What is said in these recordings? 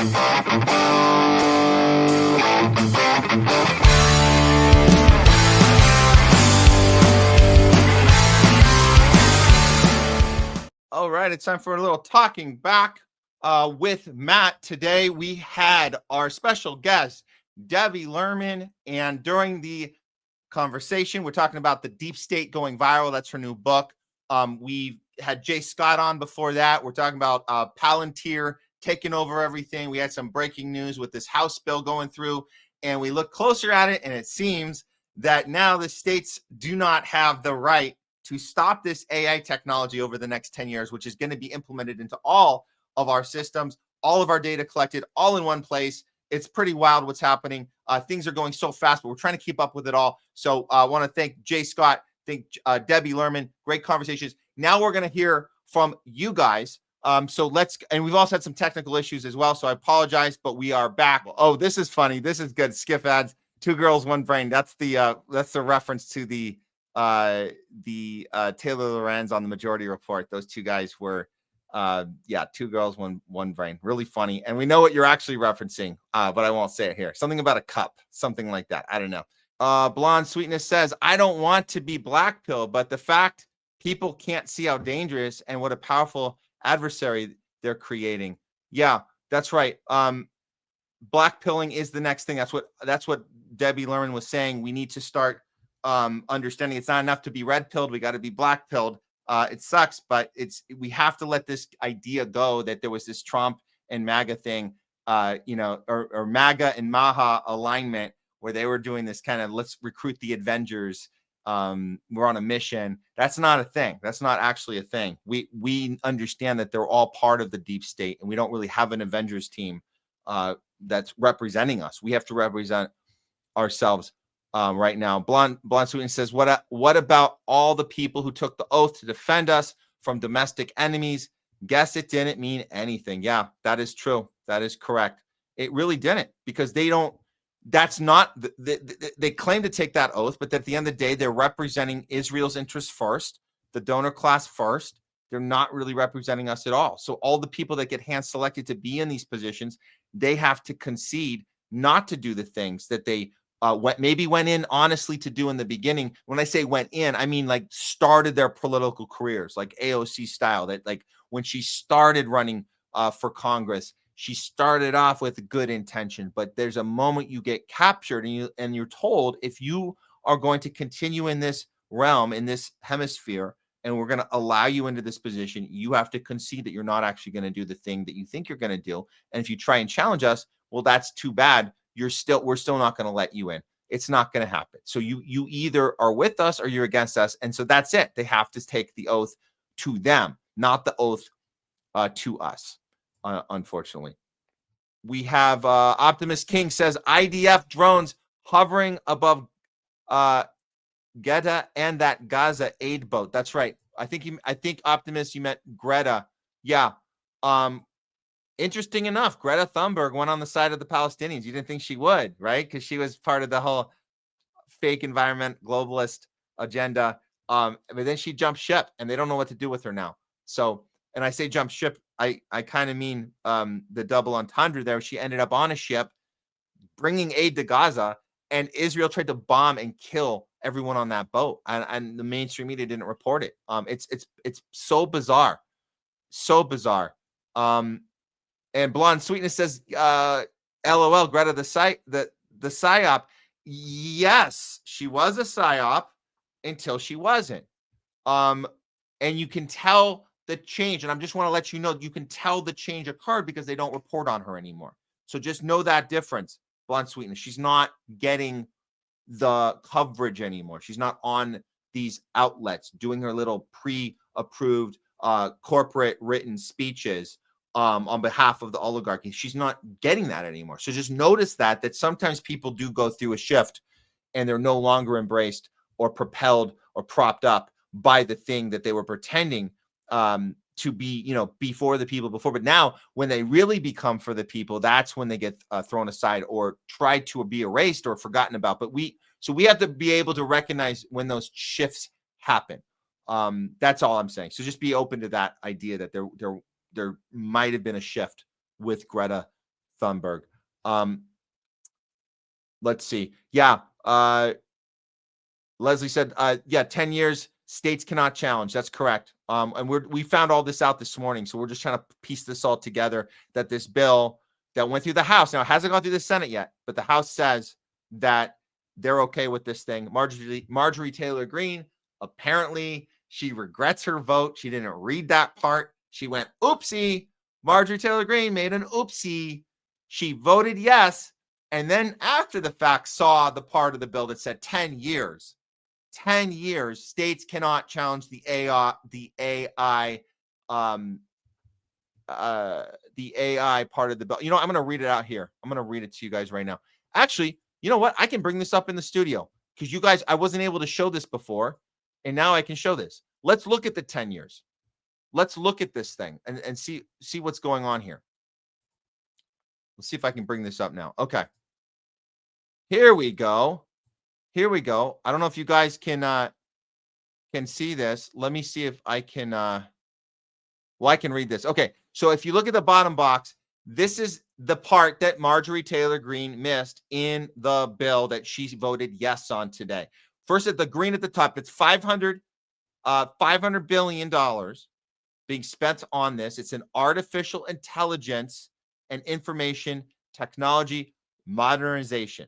All right, it's time for a little talking back with Matt. Today we had our special guest, Debbie Lerman, and during the conversation, we're talking about the deep state going viral. That's her new book. We had Jay Scott on before that. We're talking about Palantir taking over everything. We had some breaking news with this House bill going through, and we look closer at it, and it seems that now the states do not have the right to stop this AI technology over the next 10 years, which is going to be implemented into all of our systems, all of our data collected, all in one place. It's pretty wild what's happening. Things are going so fast, but we're trying to keep up with it all. So I want to thank Jay Scott, thank Debbie Lerman. Great conversations. Now we're going to hear from you guys. So let's, and we've also had some technical issues as well. So I apologize, but we are back. Oh, this is funny. This is good. Skip ads. Two girls, one brain. That's the reference to the Taylor Lorenz on the Majority Report. Those two guys were, two girls, one brain. Really funny. And we know what you're actually referencing, but I won't say it here. Something about a cup, something like that. I don't know. Blonde Sweetness says, I don't want to be blackpilled, but the fact people can't see how dangerous and what a powerful adversary they're creating. Yeah, that's right. Blackpilling is the next thing. That's what Debbie Lerman was saying. We need to start understanding it's not enough to be red pilled. We got to be black pilled. It sucks, but we have to let this idea go that there was this Trump and MAGA thing, or MAGA and Maha alignment where they were doing this kind of let's recruit the Avengers. We're on a mission. That's not a thing. That's not actually a thing. We understand that they're all part of the deep state, and we don't really have an Avengers team that's representing us. We have to represent ourselves right now. Blonde Sweeten says, what about all the people who took the oath to defend us from domestic enemies? Guess it didn't mean anything. Yeah, that is true. That is correct. It really didn't, because they don't, that's not, they claim to take that oath, but at the end of the day, they're representing Israel's interests first, the donor class first. They're not really representing us at all. So all the people that get hand selected to be in these positions, they have to concede not to do the things that they maybe went in honestly to do in the beginning. When I say went in, I mean like started their political careers, like AOC style, that like when she started running for Congress, she started off with good intention, but there's a moment you get captured and you're told, if you are going to continue in this realm, in this hemisphere, and we're going to allow you into this position, you have to concede that you're not actually going to do the thing that you think you're going to do. And if you try and challenge us, well, that's too bad. We're still not going to let you in. It's not going to happen. So you either are with us or you're against us. And so that's it. They have to take the oath to them, not the oath to us. Unfortunately, we have Optimus King says IDF drones hovering above Greta and that Gaza aid boat. That's right. I think Optimus, you meant Greta. Yeah. Interesting enough, Greta Thunberg went on the side of the Palestinians. You didn't think she would, right? Because she was part of the whole fake environment globalist agenda. But then she jumped ship, and they don't know what to do with her now. So, and I say jump ship, I kind of mean the double entendre there. She ended up on a ship bringing aid to Gaza, and Israel tried to bomb and kill everyone on that boat, and the mainstream media didn't report it. It's so bizarre, so bizarre. And Blonde Sweetness says, LOL, Greta, the psyop. Yes, she was a psyop until she wasn't. And you can tell the change. And I just want to let you know, you can tell the change occurred because they don't report on her anymore. So just know that difference, Blonde Sweetness. She's not getting the coverage anymore. She's not on these outlets doing her little pre-approved corporate written speeches on behalf of the oligarchy. She's not getting that anymore. So just notice that sometimes people do go through a shift and they're no longer embraced or propelled or propped up by the thing that they were pretending to be, before the people before. But now when they really become for the people, that's when they get thrown aside or tried to be erased or forgotten about. But we have to be able to recognize when those shifts happen. That's all I'm saying. So just be open to that idea that there might have been a shift with Greta Thunberg. Let's see. Yeah. Leslie said, 10 years, states cannot challenge. That's correct. And we found all this out this morning. So we're just trying to piece this all together, that this bill that went through the House, now it hasn't gone through the Senate yet, but the House says that they're okay with this thing. Marjorie Taylor Greene, apparently she regrets her vote. She didn't read that part. She went, oopsie. Marjorie Taylor Greene made an oopsie. She voted yes. And then after the fact saw the part of the bill that said 10 years. 10 years, states cannot challenge the AI part of the bill. I'm going to read it out here. I'm going to read it to you guys right now. Actually, you know what? I can bring this up in the studio because you guys, I wasn't able to show this before, and now I can show this. Let's look at the 10 years. Let's look at this thing and see what's going on here. Let's see if I can bring this up now. Okay. Here we go. I don't know if you guys can see this. Let me see if I can I can read this. Okay. So if you look at the bottom box, this is the part that Marjorie Taylor Greene missed in the bill that she voted yes on today. First, at the green at the top, it's $500 billion being spent on this. It's an artificial intelligence and information technology modernization.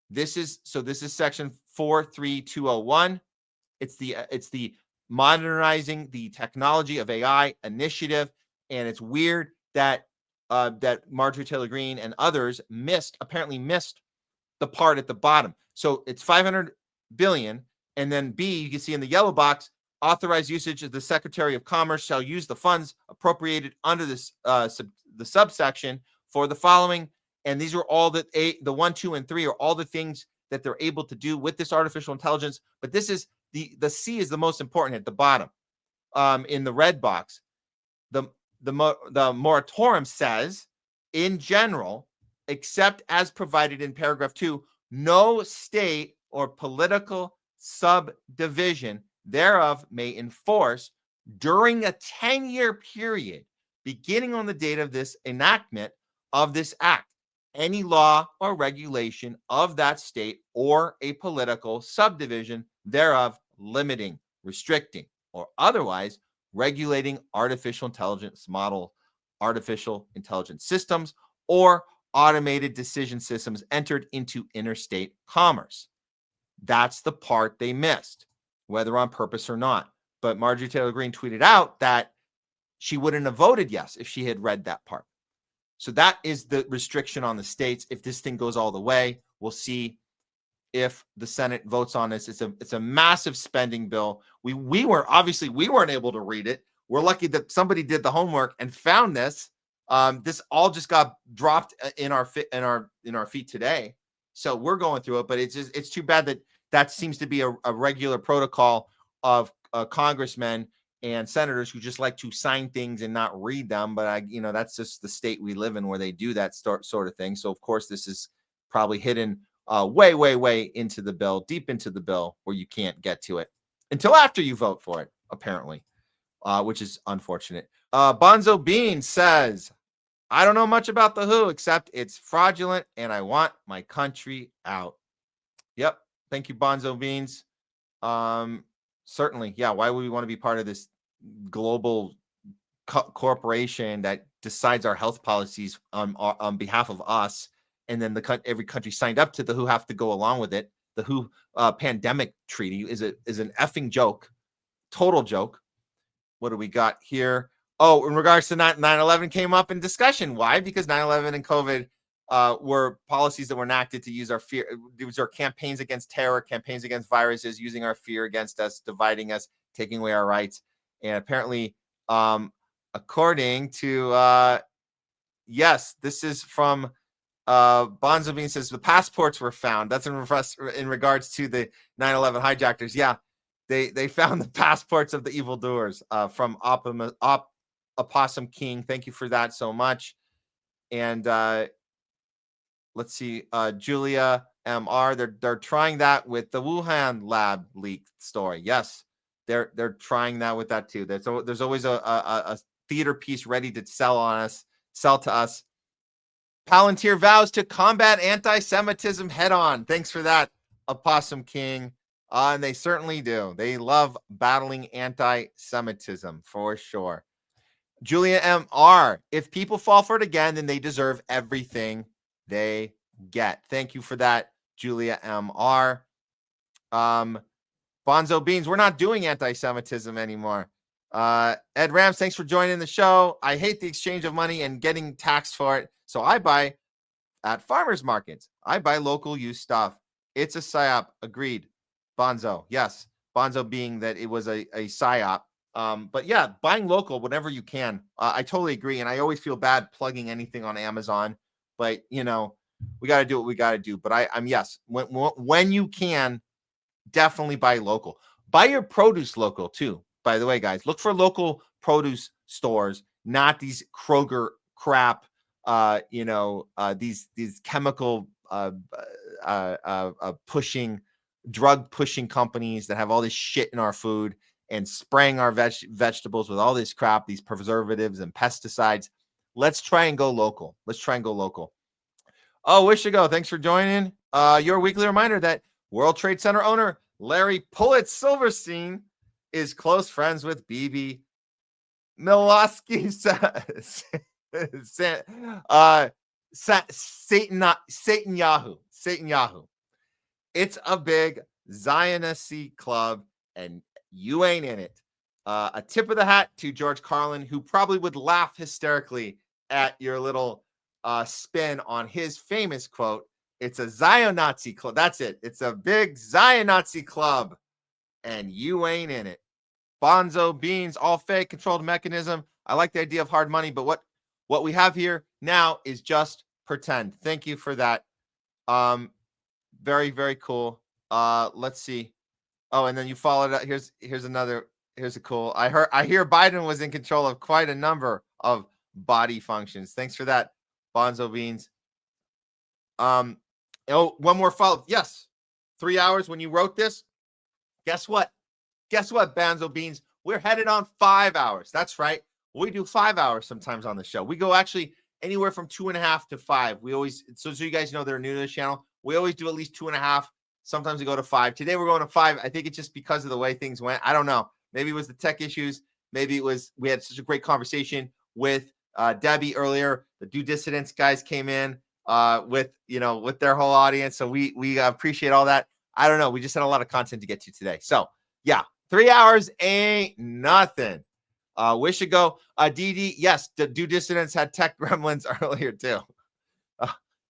This is section 43201. It's the modernizing the technology of AI initiative, and it's weird that Marjorie Taylor Greene and others apparently missed the part at the bottom. So it's 500 billion, and then B, you can see in the yellow box, authorized usage of the Secretary of Commerce shall use the funds appropriated under this the subsection for the following. And these are all the 1, 2, and 3 are all the things that they're able to do with this artificial intelligence. But this is the C is the most important at the bottom. In the red box, the moratorium says, in general, except as provided in paragraph 2, no state or political subdivision thereof may enforce during a 10-year period beginning on the date of this enactment of this act any law or regulation of that state or a political subdivision thereof limiting, restricting, or otherwise regulating artificial intelligence model, artificial intelligence systems, or automated decision systems entered into interstate commerce. That's the part they missed, whether on purpose or not. But Marjorie Taylor Greene tweeted out that she wouldn't have voted yes if she had read that part. So that is the restriction on the states. If this thing goes all the way, we'll see if the Senate votes on this. It's a massive spending bill. We weren't able to read it. We're lucky that somebody did the homework and found this. This all just got dropped in our feed today. So we're going through it, but it's too bad that seems to be a regular protocol of congressmen and senators who just like to sign things and not read them. But that's just the state we live in where they do that sort of thing. So of course this is probably hidden way, way, way into the bill, deep into the bill, where you can't get to it until after you vote for it, apparently, which is unfortunate. Banzo Beans says, I don't know much about the WHO except it's fraudulent and I want my country out. Yep. Thank you, Banzo Beans. Certainly. Yeah. Why would we want to be part of this global corporation that decides our health policies on behalf of us? And then every country signed up to the WHO have to go along with it. The WHO pandemic treaty is an effing joke. Total joke. What do we got here? Oh, in regards to 9/11 came up in discussion. Why? Because 9/11 and COVID were policies that were enacted to use our fear. These are campaigns against terror, campaigns against viruses, using our fear against us, dividing us, taking away our rights. And apparently, according to, yes, this is from Banzo Bean says the passports were found. That's in regards to the 9/11 hijackers. Yeah, they found the passports of the evildoers from Opossum King. Thank you for that so much. And let's see, Julia MR. They're trying that with the Wuhan lab leak story. Yes, they're trying that with that too. There's always a theater piece ready to sell to us. Palantir vows to combat anti-Semitism head on. Thanks for that, Opossum King. And they certainly do. They love battling anti-Semitism for sure. Julia M.R. If people fall for it again, then they deserve everything they get. Thank you for that, Julia M.R. Banzo Beans, we're not doing anti-Semitism anymore. Ed Rams, thanks for joining the show. I hate the exchange of money and getting taxed for it. So I buy at farmers markets. I buy local use stuff. It's a psyop. Agreed. Bonzo. Yes. Bonzo being that it was a psyop. But yeah, buying local whenever you can. I totally agree. And I always feel bad plugging anything on Amazon. But, you know, we got to do what we got to do. But I'm yes, when you can, definitely buy local. Buy your produce local too. By the way, guys, look for local produce stores, not these Kroger crap. These chemical pushing, drug pushing companies that have all this shit in our food and spraying our vegetables with all this crap, these preservatives and pesticides. Let's try and go local. Oh, wish to go. Thanks for joining. Your weekly reminder that World Trade Center owner Larry Pulitz Silverstein is close friends with Bibi Milwaukee. Satan Yahoo. It's a big Zionisty club, and you ain't in it. A tip of the hat to George Carlin, who probably would laugh hysterically at your little spin on his famous quote. It's a Zion-Nazi club. That's it. It's a big Zion-Nazi club, and you ain't in it. Bonzo Beans, all fake, controlled mechanism. I like the idea of hard money, but what we have here now is just pretend. Thank you for that. Very, very cool. Let's see. Oh, and then you followed up. Here's a cool. I hear Biden was in control of quite a number of body functions. Thanks for that, Bonzo Beans. One more follow-up. Yes. 3 hours when you wrote this. Guess what, Banzo Beans? We're headed on 5 hours. That's right. We do 5 hours sometimes on the show. We go actually anywhere from 2.5 to 5. We always, so you guys know they're new to the channel. We always do at least 2.5. Sometimes we go to 5. Today we're going to 5. I think it's just because of the way things went. I don't know. Maybe it was the tech issues. Maybe it was we had such a great conversation with Debbie earlier. The Due Dissidents guys came in with their whole audience. So we appreciate all that. I don't know. We just had a lot of content to get to today. So yeah, 3 hours ain't nothing. Wish to go. DD, yes, the Due Dissidents had tech gremlins earlier too.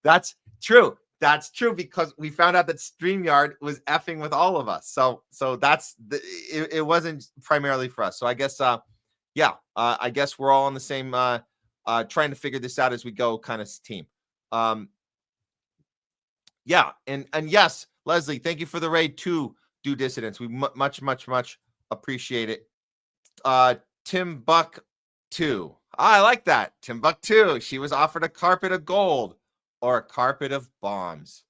That's true. That's true because we found out that StreamYard was effing with all of us. So that's it wasn't primarily for us. So I guess I guess we're all on the same trying to figure this out as we go kind of team. Yeah, and yes, Leslie, thank you for the raid to Due Dissidents. We much appreciate it. Timbuktu. I like that. Timbuktu. She was offered a carpet of gold or a carpet of bombs.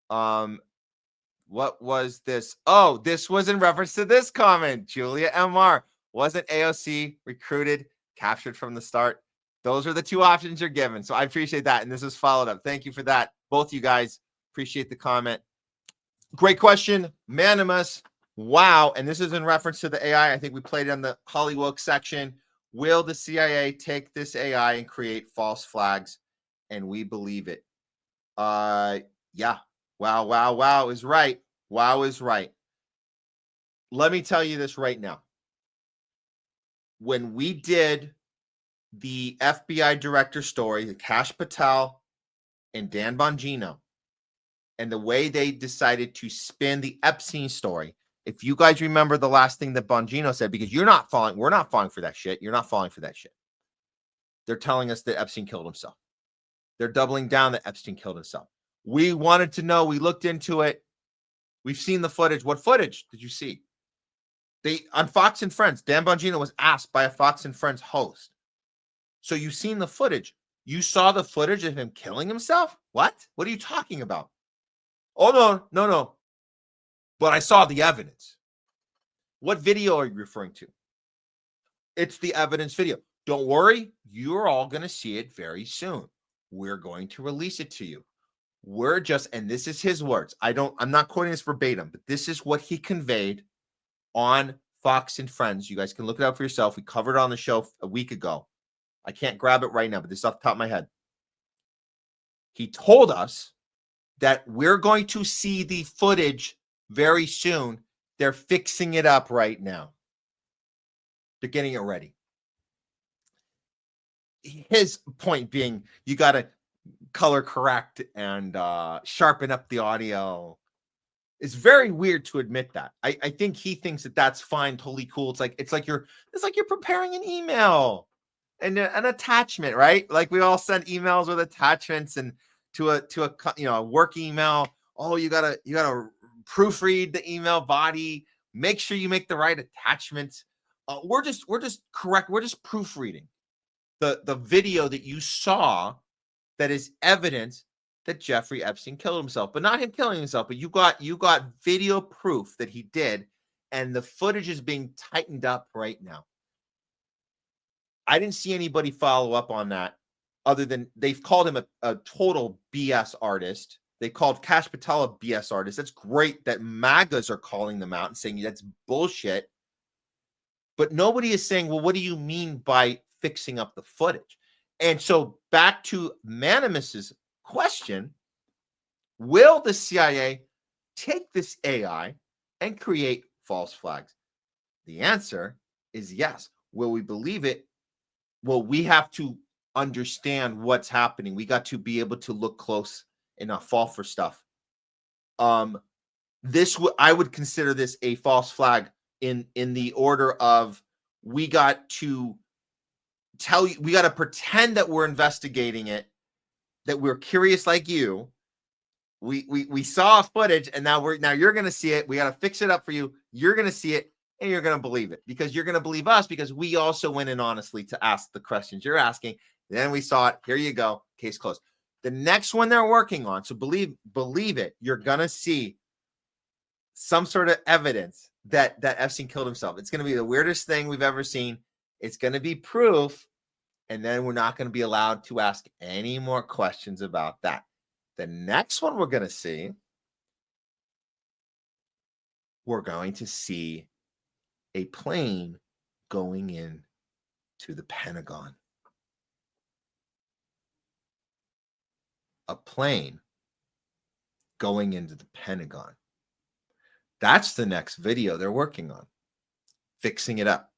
What was this? Oh, this was in reference to this comment. Julia MR. Wasn't AOC recruited, captured from the start? Those are the two options you're given. So I appreciate that. And this is followed up. Thank you for that. Both you guys. Appreciate the comment. Great question. Manimus. Wow. And this is in reference to the AI. I think we played it on the Hollywood section. Will the CIA take this AI and create false flags? And we believe it. Yeah. Wow is right. Wow is right. Let me tell you this right now. When we did the FBI director story, the Kash Patel and Dan Bongino, and the way they decided to spin the Epstein story, if you guys remember the last thing that Bongino said, because we're not falling for that shit. You're not falling for that shit. They're telling us that Epstein killed himself. They're doubling down that Epstein killed himself. We wanted to know. We looked into it. We've seen the footage. What footage did you see? On Fox and Friends, Dan Bongino was asked by a Fox and Friends host. So you've seen the footage. You saw the footage of him killing himself? What? What are you talking about? Oh, no. But I saw the evidence. What video are you referring to? It's the evidence video. Don't worry. You're all going to see it very soon. we're going to release it to you. We're just, and this is his words. I'm not quoting this verbatim, but this is what he conveyed on Fox and Friends. You guys can look it up for yourself. We covered it on the show a week ago. I can't grab it right now, but this is off the top of my head. He told us that we're going to see the footage very soon. They're fixing it up right now. They're getting it ready. His point being, you got to color correct and sharpen up the audio. It's very weird to admit that. I think he thinks that that's fine, totally cool. It's like you're preparing an email and an attachment, right? Like we all send emails with attachments and to a work email. Oh, you gotta proofread the email body. Make sure you make the right attachments. We're just correct. We're just proofreading the video that you saw that is evidence that Jeffrey Epstein killed himself, but not him killing himself. But you got video proof that he did, and the footage is being tightened up right now. I didn't see anybody follow up on that other than they've called him a total BS artist. They called Kash Patel a BS artist. That's great that MAGAs are calling them out and saying that's bullshit. But nobody is saying, well, what do you mean by fixing up the footage? And so back to Manimus's question, will the CIA take this AI and create false flags? The answer is yes. Will we believe it? Well, we have to understand what's happening. We got to be able to look close and not fall for stuff. I would consider this a false flag in the order of we got to tell you, we got to pretend that we're investigating it, that we're curious like you. We saw footage and now you're going to see it. We got to fix it up for you. You're going to see it and you're going to believe it because you're going to believe us because we also went in honestly to ask the questions you're asking. Then we saw it. Here you go. Case closed. The next one they're working on. So believe it. You're going to see some sort of evidence that Epstein killed himself. It's going to be the weirdest thing we've ever seen. It's going to be proof. And then we're not going to be allowed to ask any more questions about that. The next one we're going to see a plane going in to the Pentagon. A plane going into the Pentagon. That's the next video they're working on. Fixing it up.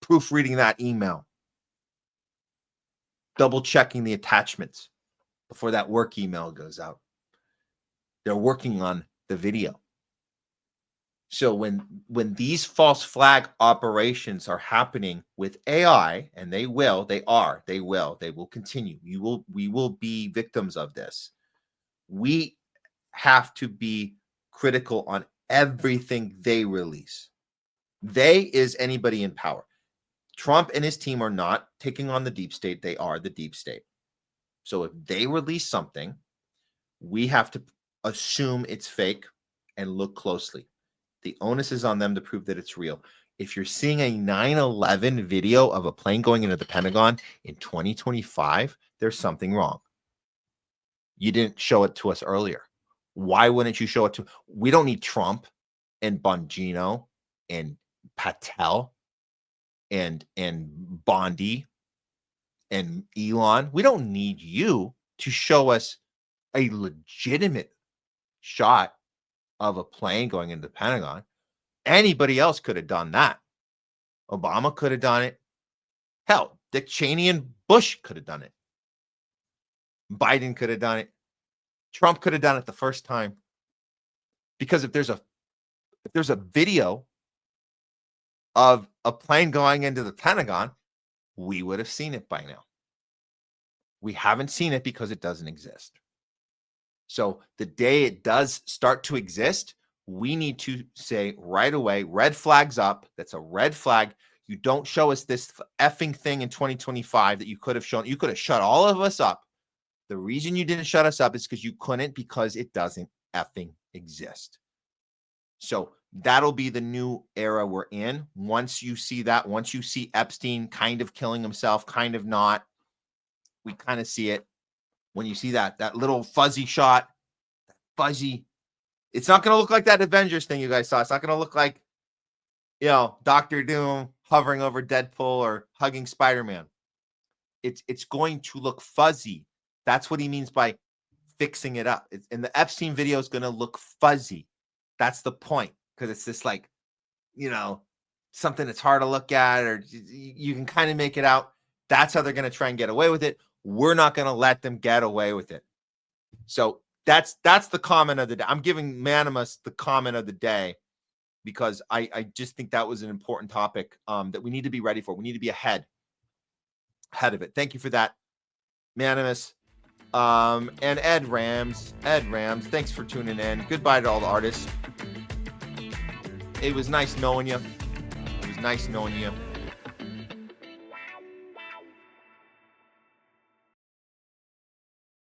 Proofreading that email. Double checking the attachments before that work email goes out. They're working on the video. So when these false flag operations are happening with AI, and they will continue. We will be victims of this. We have to be critical on everything they release. They is anybody in power. Trump and his team are not taking on the deep state. They are the deep state. So if they release something, we have to assume it's fake and look closely. The onus is on them to prove that it's real. If you're seeing a 9/11 video of a plane going into the Pentagon in 2025, there's something wrong. You didn't show it to us earlier. Why wouldn't you show it to? We don't need Trump and Bongino and Patel and Bondi and Elon. We don't need you to show us a legitimate shot of a plane going into the Pentagon. Anybody else could have done that. Obama could have done it. Hell, Dick Cheney and Bush could have done it. Biden could have done it. Trump could have done it the first time. Because if there's a video of a plane going into the Pentagon, we would have seen it by now. We haven't seen it because it doesn't exist. So the day it does start to exist, we need to say right away, red flags up. That's a red flag. You don't show us this effing thing in 2025 that you could have shown. You could have shut all of us up. The reason you didn't shut us up is because you couldn't, because it doesn't effing exist. So that'll be the new era we're in. Once you see that, once you see Epstein kind of killing himself, kind of not, we kind of see it when you see that little fuzzy shot, fuzzy. It's not going to look like that Avengers thing you guys saw. It's not going to look like, Dr. Doom hovering over Deadpool or hugging Spider-Man. It's going to look fuzzy. That's what he means by fixing it up. And the Epstein video is going to look fuzzy. That's the point, because it's this like, something that's hard to look at, or you can kind of make it out. That's how they're going to try and get away with it. We're not going to let them get away with it. So that's the comment of the day. I'm giving Manimus the comment of the day because I just think that was an important topic that we need to be ready for. We need to be ahead of it. Thank you for that, Manimus. And Ed Rams, thanks for tuning in. Goodbye to all the artists. It was nice knowing you.